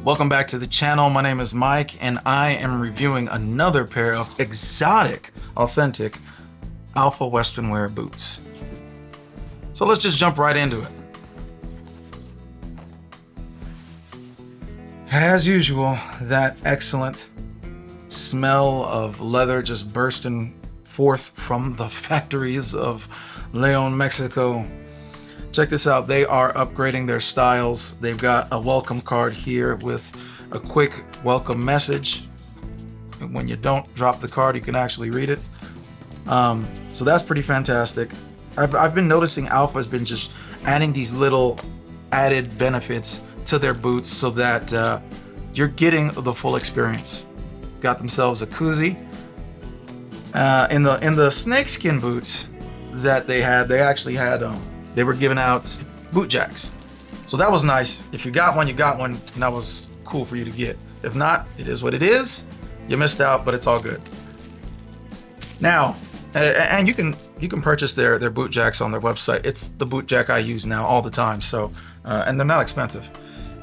Welcome back to the channel. My name is Mike and I am reviewing another pair of exotic, authentic Alfa Western Wear boots. So let's just jump right into it. As usual, that excellent smell of leather just bursting forth from the factories of Leon, Mexico. Check this out. They are upgrading their styles. They've got a welcome card here with a quick welcome message. And when you don't drop the card, you can actually read it. So that's pretty fantastic. I've been noticing Alfa has been just adding these little added benefits to their boots so that you're getting the full experience. Got themselves a koozie. In the snakeskin boots that they actually had they were giving out boot jacks. So that was nice. If you got one, you got one, and that was cool for you to get. If not, it is what it is. You missed out, but it's all good. Now, and you can purchase their boot jacks on their website. It's the boot jack I use now all the time. So, and they're not expensive.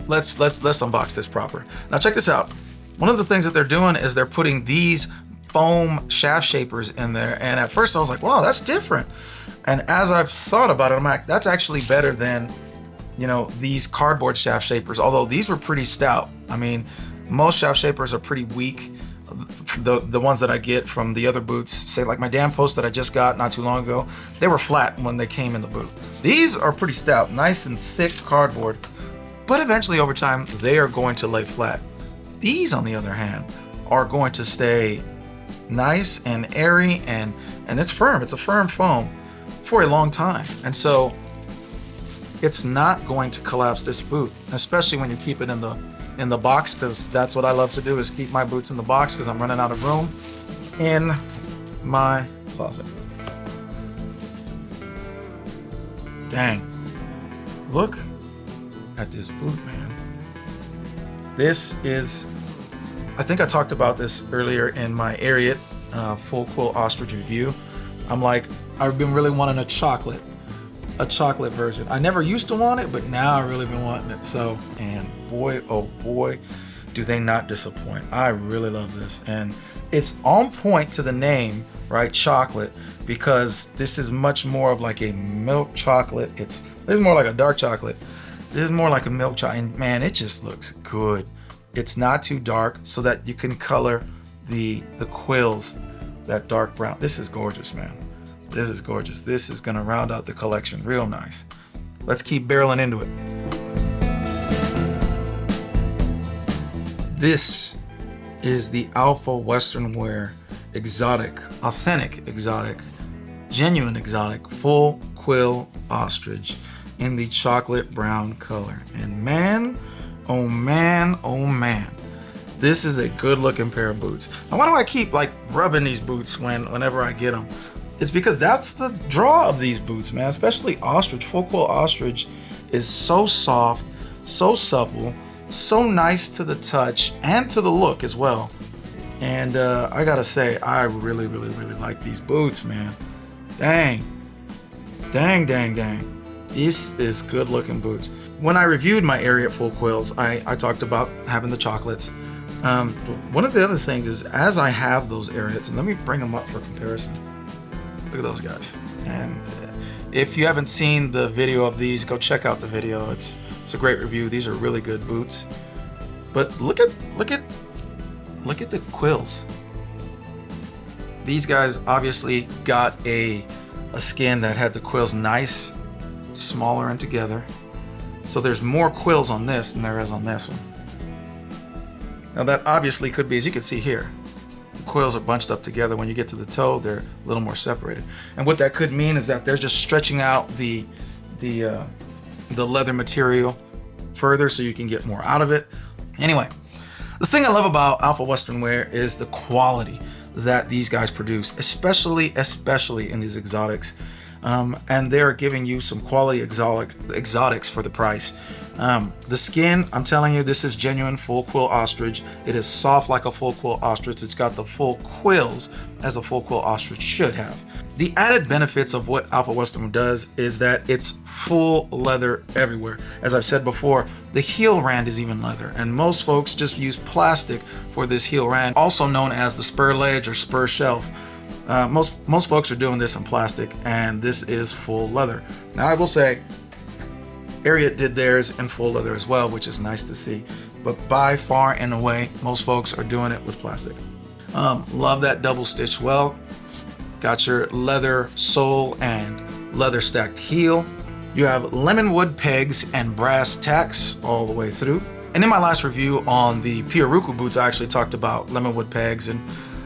Let's unbox this proper. Now check this out. One of the things that they're doing is they're putting these foam shaft shapers in there. And at first I was like, wow, that's different. And as I've thought about it, I'm like, that's actually better than, these cardboard shaft shapers. Although these were pretty stout. I mean, most shaft shapers are pretty weak. The ones that I get from the other boots, say like my damn post that I just got not too long ago, they were flat when they came in the boot. These are pretty stout, nice and thick cardboard. But eventually over time, they are going to lay flat. These, on the other hand, are going to stay nice and airy and it's firm. It's a firm foam for a long time. And so it's not going to collapse this boot, especially when you keep it in the box, because that's what I love to do, is keep my boots in the box because I'm running out of room in my closet. Dang. Look at this boot, man. This is, I think I talked about this earlier in my Ariat full quill ostrich review. I'm like, I've been really wanting a chocolate version. I never used to want it, but now I've really been wanting it. So, and boy, oh boy, do they not disappoint. I really love this. And it's on point to the name, right? Chocolate, because this is much more of like a milk chocolate. This is more like a dark chocolate. This is more like a milk chocolate. And man, it just looks good. It's not too dark so that you can color the quills that dark brown. This is gorgeous, man. This is gorgeous. This is gonna round out the collection real nice. Let's keep barreling into it. This is the Alfa Western Wear exotic, authentic exotic, genuine exotic, full quill ostrich in the chocolate brown color. And man, oh man, oh man. This is a good looking pair of boots. Now why do I keep like rubbing these boots whenever I get them? It's because that's the draw of these boots, man. Especially ostrich, full quill ostrich is so soft, so supple, so nice to the touch and to the look as well. And I gotta say, I really, really, really like these boots, man. Dang. Dang, dang, dang. This is good looking boots. When I reviewed my Ariat full quills, I talked about having the chocolates. One of the other things is, as I have those Ariats, and let me bring them up for comparison. Look at those guys. And if you haven't seen the video of these, go check out the video. It's a great review. These are really good boots. But look at the quills. These guys obviously got a skin that had the quills nice, smaller and together. So there's more quills on this than there is on this one. Now that obviously could be, as you can see here, the quills are bunched up together. When you get to the toe, they're a little more separated. And what that could mean is that they're just stretching out the leather material further so you can get more out of it. Anyway, the thing I love about Alfa Western Wear is the quality that these guys produce, especially in these exotics. And they're giving you some quality exotics for the price. The skin, I'm telling you, this is genuine full quill ostrich. It is soft like a full quill ostrich. It's got the full quills as a full quill ostrich should have. The added benefits of what Alfa Western does is that it's full leather everywhere. As I've said before, the heel rand is even leather, and most folks just use plastic for this heel rand, also known as the spur ledge or spur shelf. Most folks are doing this in plastic, and this is full leather. Now I will say, Ariat did theirs in full leather as well, which is nice to see. But by far and away, most folks are doing it with plastic. Love that double stitch well. Got your leather sole and leather stacked heel. You have lemon wood pegs and brass tacks all the way through. And in my last review on the Pioruku boots, I actually talked about lemon wood pegs and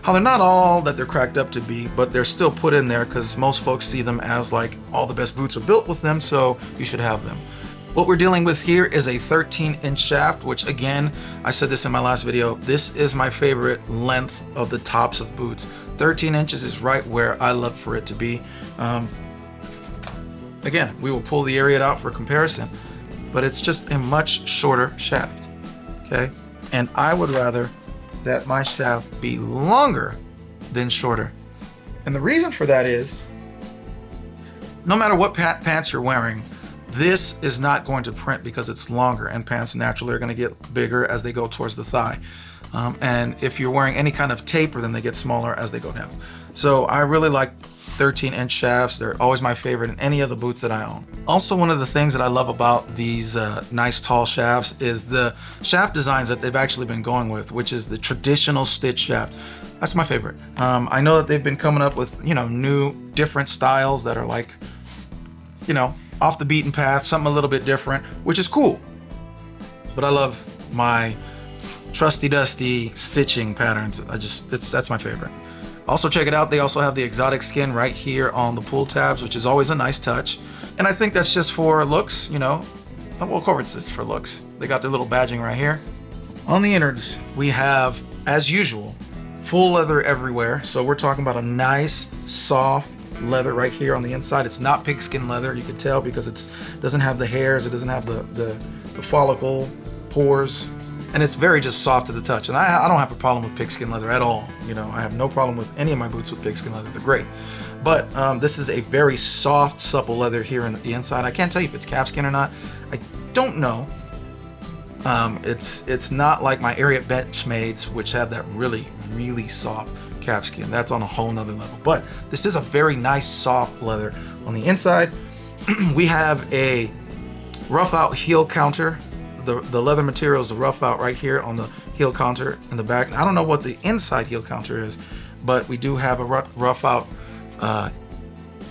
how they're not all that they're cracked up to be, but they're still put in there because most folks see them as like all the best boots are built with them, so you should have them. What we're dealing with here is a 13-inch shaft, which again, I said this in my last video, this is my favorite length of the tops of boots. 13 inches is right where I love for it to be. Again, we will pull the Ariat out for comparison, but it's just a much shorter shaft, okay? And I would rather that my shaft be longer than shorter. And the reason for that is, no matter what pants you're wearing, this is not going to print because it's longer, and pants naturally are going to get bigger as they go towards the thigh. And if you're wearing any kind of taper, then they get smaller as they go down. So I really like 13-inch shafts. They're always my favorite in any of the boots that I own. Also, one of the things that I love about these nice tall shafts is the shaft designs that they've actually been going with, which is the traditional stitch shaft. That's my favorite. I know that they've been coming up with, new different styles that are like, off the beaten path, something a little bit different, which is cool. But I love my trusty dusty stitching patterns. That's my favorite. Also check it out, they also have the exotic skin right here on the pull tabs, which is always a nice touch. And I think that's just for looks, well, of course it's for looks. They got their little badging right here. On the innards, we have, as usual, full leather everywhere. So we're talking about a nice, soft leather right here on the inside. It's not pigskin leather, you can tell because it doesn't have the hairs, it doesn't have the follicle pores. And it's very just soft to the touch. And I don't have a problem with pigskin leather at all. I have no problem with any of my boots with pigskin leather. They're great. But this is a very soft, supple leather here on the inside. I can't tell you if it's calfskin or not. I don't know. It's not like my Ariat Benchmades, which have that really, really soft calfskin. That's on a whole nother level. But this is a very nice, soft leather. On the inside, we have a rough out heel counter. The leather material is a rough out right here on the heel counter in the back. I don't know what the inside heel counter is, but we do have a rough out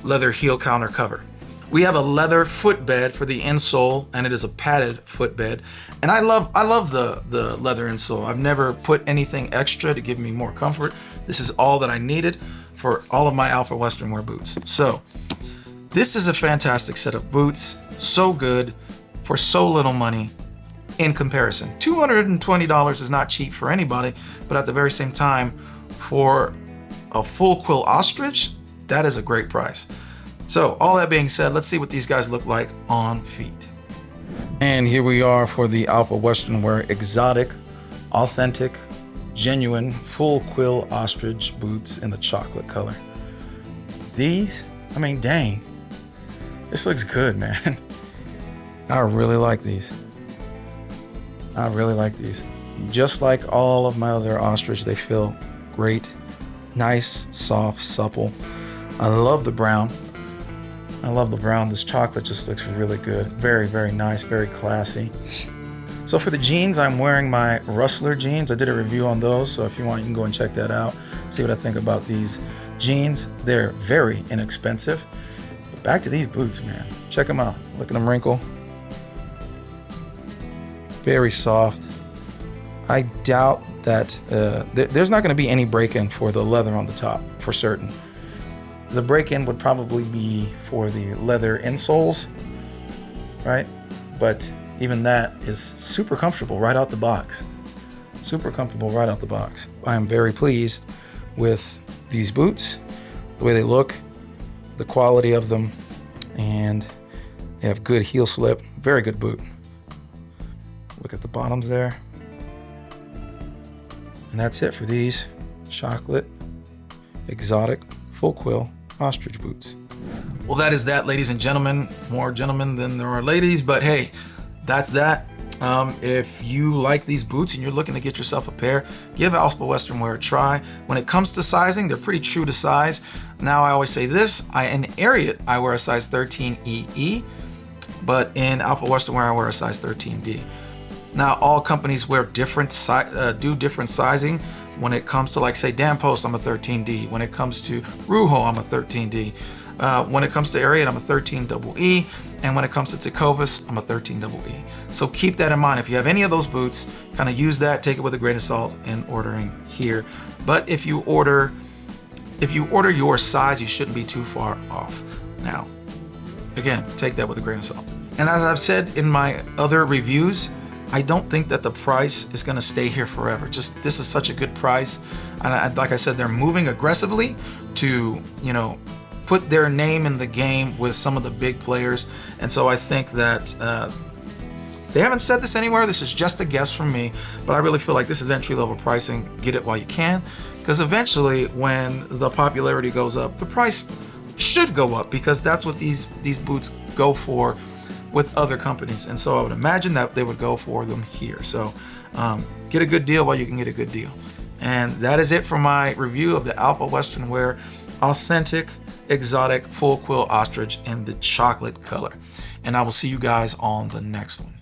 leather heel counter cover. We have a leather footbed for the insole, and it is a padded footbed. And I love the leather insole. I've never put anything extra to give me more comfort. This is all that I needed for all of my Alfa Western Wear boots. So this is a fantastic set of boots. So good for so little money. In comparison, $220 is not cheap for anybody, but at the very same time, for a full quill ostrich, that is a great price. So all that being said, let's see what these guys look like on feet. And here we are for the Alfa Western Wear exotic, authentic, genuine, full quill ostrich boots in the chocolate color. These, dang, this looks good, man. I really like these. I really like these. Just like all of my other ostrich, they feel great. Nice, soft, supple. I love the brown. This chocolate just looks really good. Very, very nice, very classy. So for the jeans, I'm wearing my Rustler jeans. I did a review on those, so if you want, you can go and check that out. See what I think about these jeans. They're very inexpensive. But back to these boots, man. Check them out. Look at them wrinkle. Very soft. I doubt that there's not going to be any break-in for the leather on the top, for certain. The break-in would probably be for the leather insoles, right? But even that is super comfortable right out the box. Super comfortable right out the box. I am very pleased with these boots, the way they look, the quality of them, and they have good heel slip. Very good boot. Look at the bottoms there. And that's it for these chocolate, exotic, full quill ostrich boots. Well, that is that, ladies and gentlemen. More gentlemen than there are ladies, but hey, that's that. If you like these boots and you're looking to get yourself a pair, give Alfa Western Wear a try. When it comes to sizing, they're pretty true to size. Now, I always say this, in Ariat, I wear a size 13EE, but in Alfa Western Wear, I wear a size 13D. Now, all companies wear do different sizing. When it comes to, like, say, Dan Post, I'm a 13D. When it comes to Ruho, I'm a 13D. When it comes to Ariat, I'm a 13EE. And when it comes to Tecovas, I'm a 13EE. So keep that in mind. If you have any of those boots, kind of use that, take it with a grain of salt in ordering here. But if you order your size, you shouldn't be too far off. Now, again, take that with a grain of salt. And as I've said in my other reviews, I don't think that the price is going to stay here forever. Just, this is such a good price. And like I said, they're moving aggressively to, put their name in the game with some of the big players. And so I think that they haven't said this anywhere. This is just a guess from me, but I really feel like this is entry-level pricing. Get it while you can, because eventually when the popularity goes up, the price should go up, because that's what these boots go for with other companies. And so I would imagine that they would go for them here. So get a good deal while you can get a good deal. And that is it for my review of the Alfa Western Wear Authentic Exotic Full Quill Ostrich in the chocolate color. And I will see you guys on the next one.